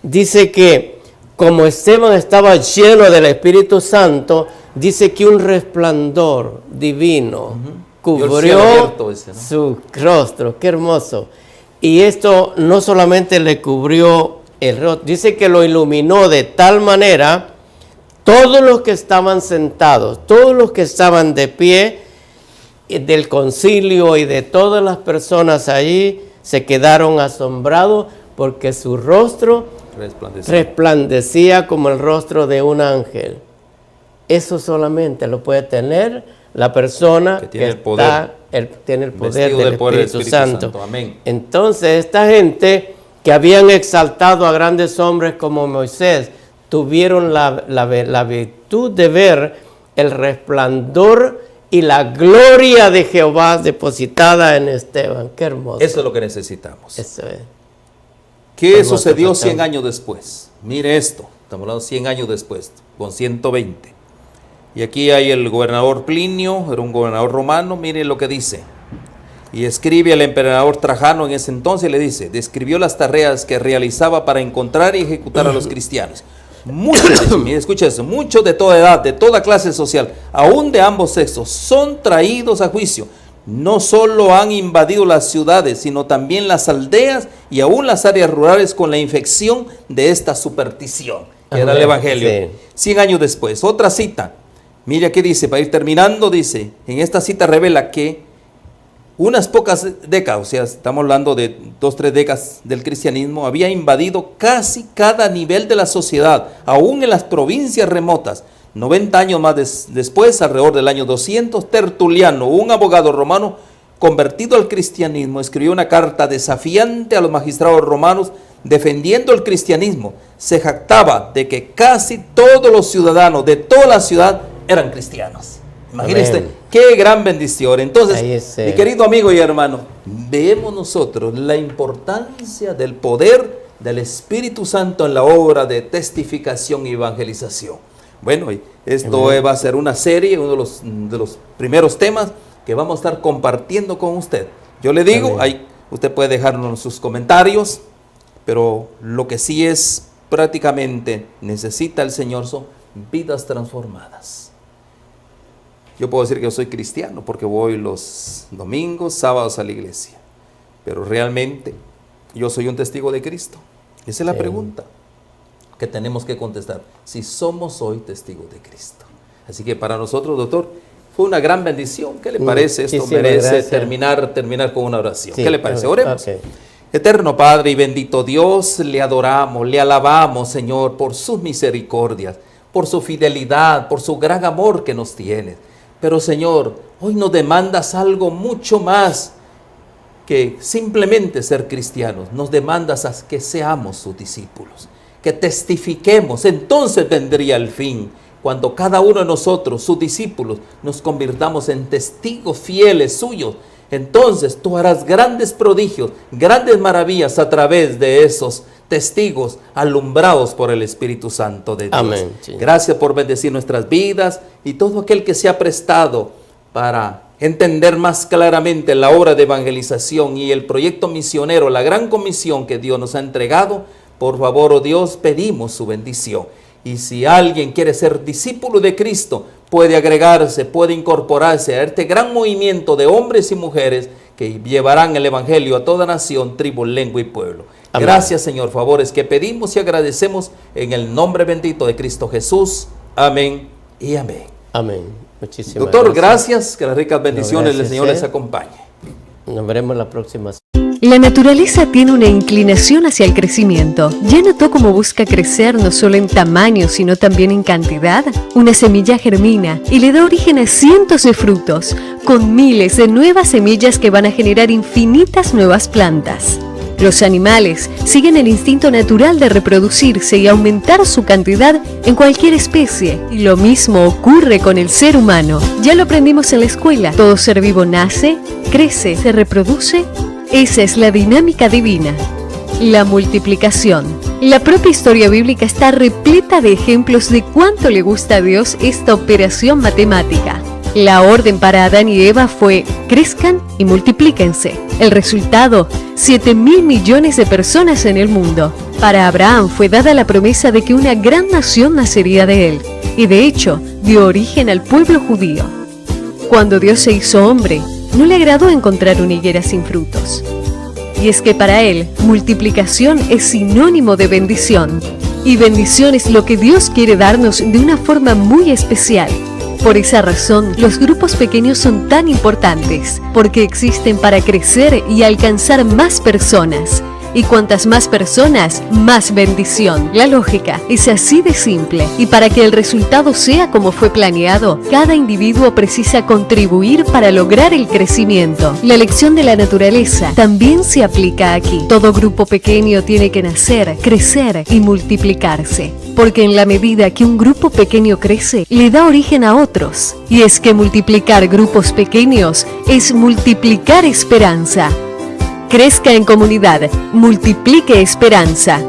Dice que como Esteban estaba lleno del Espíritu Santo, dice que un resplandor divino cubrió su rostro. Qué hermoso. Y esto no solamente le cubrió el rostro, dice que lo iluminó de tal manera. Todos los que estaban sentados, todos los que estaban de pie del concilio y de todas las personas allí se quedaron asombrados porque su rostro resplandecía como el rostro de un ángel. Eso solamente lo puede tener la persona que tiene el poder, tiene el poder del Espíritu Santo. Amén. Entonces esta gente que habían exaltado a grandes hombres como Moisés, tuvieron la virtud de ver el resplandor y la gloria de Jehová depositada en Esteban. Qué hermoso. Eso es lo que necesitamos. Eso es. ¿Qué hermoso sucedió 100 años después? Mire esto, estamos hablando 100 años después, con 120. Y aquí hay el gobernador Plinio, era un gobernador romano, mire lo que dice. Y escribe al emperador Trajano en ese entonces, le dice, describió las tareas que realizaba para encontrar y ejecutar a los cristianos. Muchos, mire, escucha eso, muchos de toda edad, de toda clase social, aún de ambos sexos, son traídos a juicio. No solo han invadido las ciudades, sino también las aldeas y aún las áreas rurales con la infección de esta superstición, que era el Evangelio. Sí. 100 años después, otra cita. Mire aquí dice, para ir terminando, dice, en esta cita revela que unas pocas décadas, o sea, estamos hablando de 2-3 décadas del cristianismo, había invadido casi cada nivel de la sociedad, aún en las provincias remotas. 90 años más después, alrededor del año 200, Tertuliano, un abogado romano convertido al cristianismo, escribió una carta desafiante a los magistrados romanos defendiendo el cristianismo. Se jactaba de que casi todos los ciudadanos de toda la ciudad eran cristianos. Imagínense, qué gran bendición. Entonces, mi querido amigo y hermano, vemos nosotros la importancia del poder del Espíritu Santo en la obra de testificación y evangelización. Bueno, esto va a ser una serie, uno de los primeros temas que vamos a estar compartiendo con usted. Yo le digo, ahí usted puede dejarnos sus comentarios, pero lo que sí es prácticamente necesita el Señor son vidas transformadas. Yo puedo decir que yo soy cristiano porque voy los domingos, sábados a la iglesia, pero realmente yo soy un testigo de Cristo. Esa es la pregunta que tenemos que contestar, si somos hoy testigos de Cristo. Así que para nosotros, doctor, fue una gran bendición. ¿Qué le parece? Esto merece terminar con una oración. ¿Qué le parece? Oremos. Eterno Padre y bendito Dios, le adoramos, le alabamos, Señor, por sus misericordias, por su fidelidad, por su gran amor que nos tiene. Pero Señor, hoy nos demandas algo mucho más que simplemente ser cristianos. Nos demandas a que seamos sus discípulos, que testifiquemos. Entonces vendría el fin, cuando cada uno de nosotros, sus discípulos, nos convirtamos en testigos fieles suyos. Entonces tú harás grandes prodigios, grandes maravillas a través de esos testigos alumbrados por el Espíritu Santo de Dios. Amén. Sí. Gracias por bendecir nuestras vidas y todo aquel que se ha prestado para entender más claramente la obra de evangelización y el proyecto misionero, la gran comisión que Dios nos ha entregado. Por favor, oh Dios, pedimos su bendición. Y si alguien quiere ser discípulo de Cristo, puede agregarse, puede incorporarse a este gran movimiento de hombres y mujeres que llevarán el Evangelio a toda nación, tribu, lengua y pueblo. Amén. Gracias, Señor, favores que pedimos y agradecemos en el nombre bendito de Cristo Jesús. Amén y amén. Amén. Muchísimas Doctor, gracias. Que las ricas bendiciones del Señor les acompañe. Nos veremos la próxima. La naturaleza tiene una inclinación hacia el crecimiento. ¿Ya notó cómo busca crecer no solo en tamaño, sino también en cantidad? Una semilla germina y le da origen a cientos de frutos, con miles de nuevas semillas que van a generar infinitas nuevas plantas. Los animales siguen el instinto natural de reproducirse y aumentar su cantidad en cualquier especie. Y lo mismo ocurre con el ser humano. Ya lo aprendimos en la escuela. Todo ser vivo nace, crece, se reproduce. Esa es la dinámica divina. La multiplicación. La propia historia bíblica está repleta de ejemplos de cuánto le gusta a Dios esta operación matemática. La orden para Adán y Eva fue: crezcan y multiplíquense. El resultado: 7.000 millones de personas en el mundo. Para Abraham fue dada la promesa de que una gran nación nacería de él, y de hecho dio origen al pueblo judío. Cuando Dios se hizo hombre, no le agradó encontrar una higuera sin frutos. Y es que para él, multiplicación es sinónimo de bendición. Y bendición es lo que Dios quiere darnos de una forma muy especial. Por esa razón, los grupos pequeños son tan importantes, porque existen para crecer y alcanzar más personas. Y cuantas más personas, más bendición. La lógica es así de simple. Y para que el resultado sea como fue planeado, cada individuo precisa contribuir para lograr el crecimiento. La lección de la naturaleza también se aplica aquí. Todo grupo pequeño tiene que nacer, crecer y multiplicarse. Porque en la medida que un grupo pequeño crece, le da origen a otros. Y es que multiplicar grupos pequeños es multiplicar esperanza. Crezca en comunidad, multiplique esperanza.